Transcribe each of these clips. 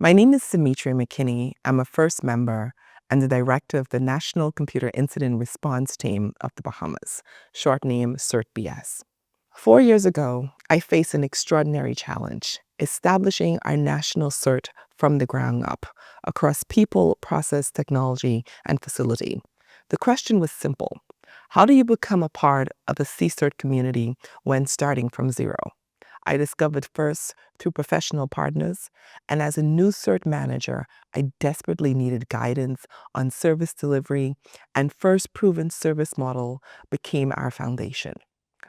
My name is Sametria McKinney. I'm a first member and the director of the National Computer Incident Response Team of the Bahamas, short name CIRT-BS. 4 years ago, I faced an extraordinary challenge, establishing our national CERT from the ground up across people, process, technology, and facility. The question was simple. How do you become a part of the CCERT community when starting from zero? I discovered first through professional partners, and as a new CERT manager, I desperately needed guidance on service delivery, and first proven service model became our foundation.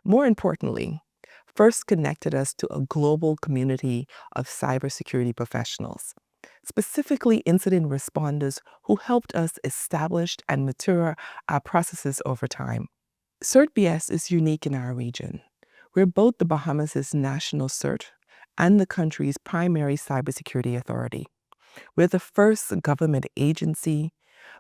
More importantly, first connected us to a global community of cybersecurity professionals, specifically incident responders who helped us establish and mature our processes over time. CERT-BS is unique in our region. We're both the Bahamas' national CERT and the country's primary cybersecurity authority. We're the first government agency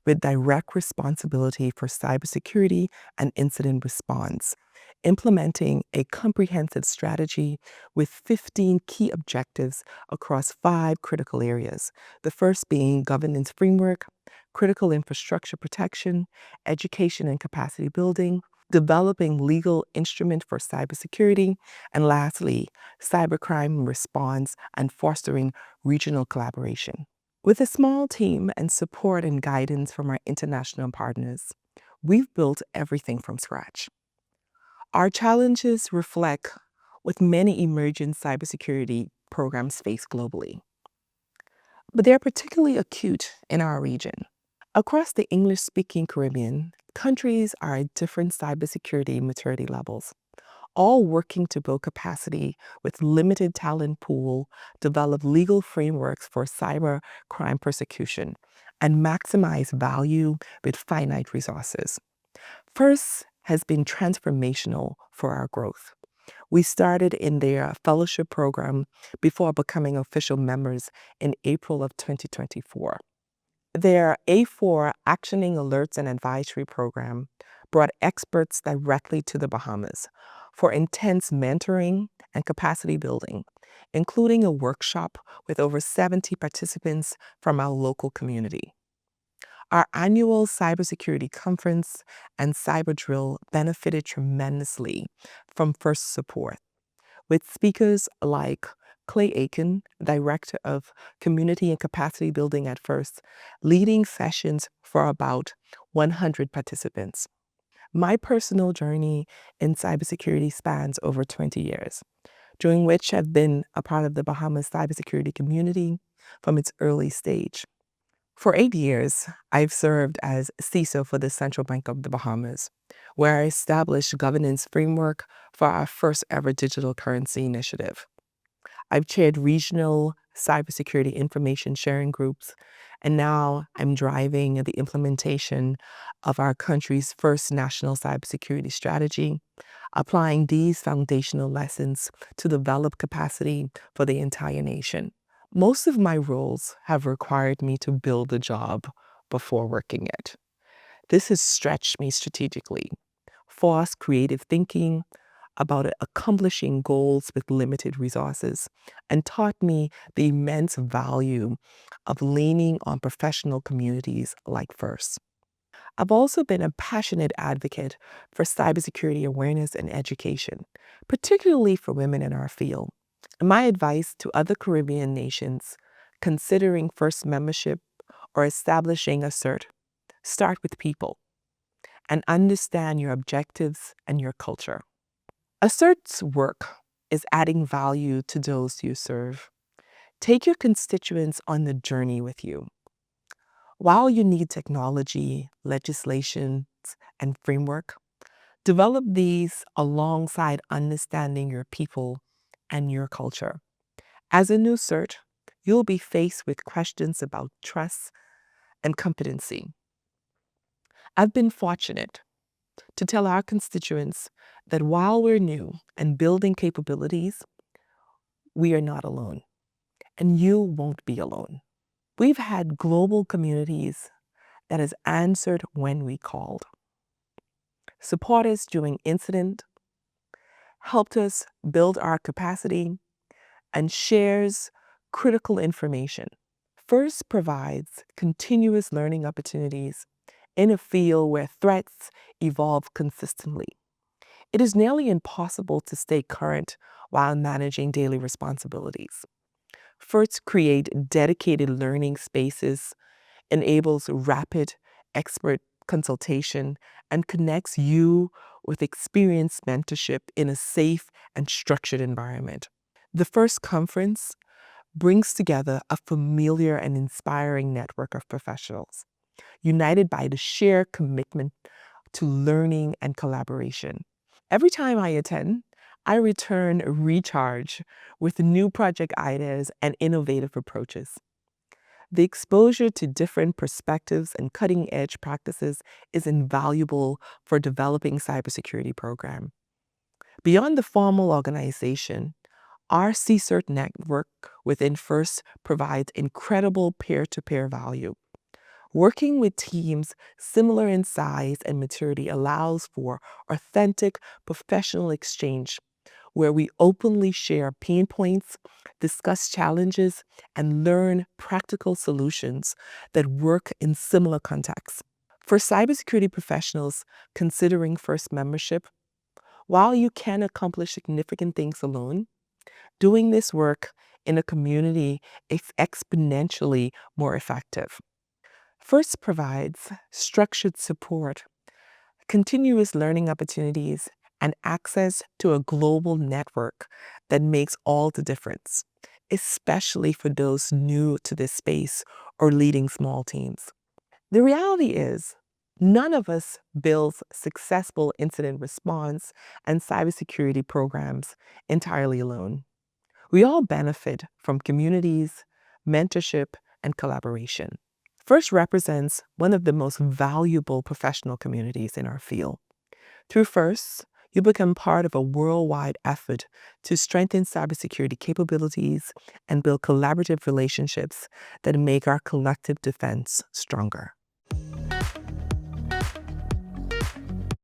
with direct responsibility for cybersecurity and incident response, implementing a comprehensive strategy with 15 key objectives across 5 critical areas. The first being governance framework, critical infrastructure protection, education and capacity building, developing legal instrument for cybersecurity, and lastly, cybercrime response and fostering regional collaboration. With a small team and support and guidance from our international partners, we've built everything from scratch. Our challenges reflect what many emerging cybersecurity programs face globally, but they're particularly acute in our region. Across the English-speaking Caribbean, countries are at different cybersecurity maturity levels, all working to build capacity with limited talent pool, develop legal frameworks for cyber crime persecution, and maximize value with finite resources. First has been transformational for our growth. We started in their fellowship program before becoming official members in April of 2024. Their A4 Actioning Alerts and Advisory program brought experts directly to the Bahamas for intense mentoring and capacity building, including a workshop with over 70 participants from our local community. Our annual cybersecurity conference and cyber drill benefited tremendously from first support, with speakers like Clay Aiken, Director of Community and Capacity Building at First, leading sessions for about 100 participants. My personal journey in cybersecurity spans over 20 years, during which I've been a part of the Bahamas cybersecurity community from its early stage. For 8 years, I've served as CISO for the Central Bank of the Bahamas, where I established governance framework for our first ever digital currency initiative. I've chaired regional cybersecurity information sharing groups, and now I'm driving the implementation of our country's first national cybersecurity strategy, applying these foundational lessons to develop capacity for the entire nation. Most of my roles have required me to build the job before working it. This has stretched me strategically, forced creative thinking about accomplishing goals with limited resources, and taught me the immense value of leaning on professional communities like FIRST. I've also been a passionate advocate for cybersecurity awareness and education, particularly for women in our field. My advice to other Caribbean nations considering FIRST membership or establishing a CERT: start with people and understand your objectives and your culture. A CERT's work is adding value to those you serve. Take your constituents on the journey with you. While you need technology, legislation, and framework, develop these alongside understanding your people and your culture. As a new CERT, you'll be faced with questions about trust and competency. I've been fortunate to tell our constituents that while we're new and building capabilities, we are not alone, and you won't be alone. We've had global communities that has answered when we called, support us during incident, helped us build our capacity, and shares critical information. FIRST provides continuous learning opportunities in a field where threats evolve consistently. It is nearly impossible to stay current while managing daily responsibilities. FIRST create dedicated learning spaces, enables rapid expert consultation, and connects you with experienced mentorship in a safe and structured environment. The FIRST conference brings together a familiar and inspiring network of professionals, united by the shared commitment to learning and collaboration. Every time I attend, I return recharged with new project ideas and innovative approaches. The exposure to different perspectives and cutting-edge practices is invaluable for developing cybersecurity program. Beyond the formal organization, our CIRT network within FIRST provides incredible peer-to-peer value. Working with teams similar in size and maturity allows for authentic professional exchange where we openly share pain points, discuss challenges, and learn practical solutions that work in similar contexts. For cybersecurity professionals considering FIRST membership, while you can accomplish significant things alone, doing this work in a community is exponentially more effective. FIRST provides structured support, continuous learning opportunities, and access to a global network that makes all the difference, especially for those new to this space or leading small teams. The reality is, none of us builds successful incident response and cybersecurity programs entirely alone. We all benefit from communities, mentorship, and collaboration. FIRST represents one of the most valuable professional communities in our field. Through FIRST, you become part of a worldwide effort to strengthen cybersecurity capabilities and build collaborative relationships that make our collective defense stronger.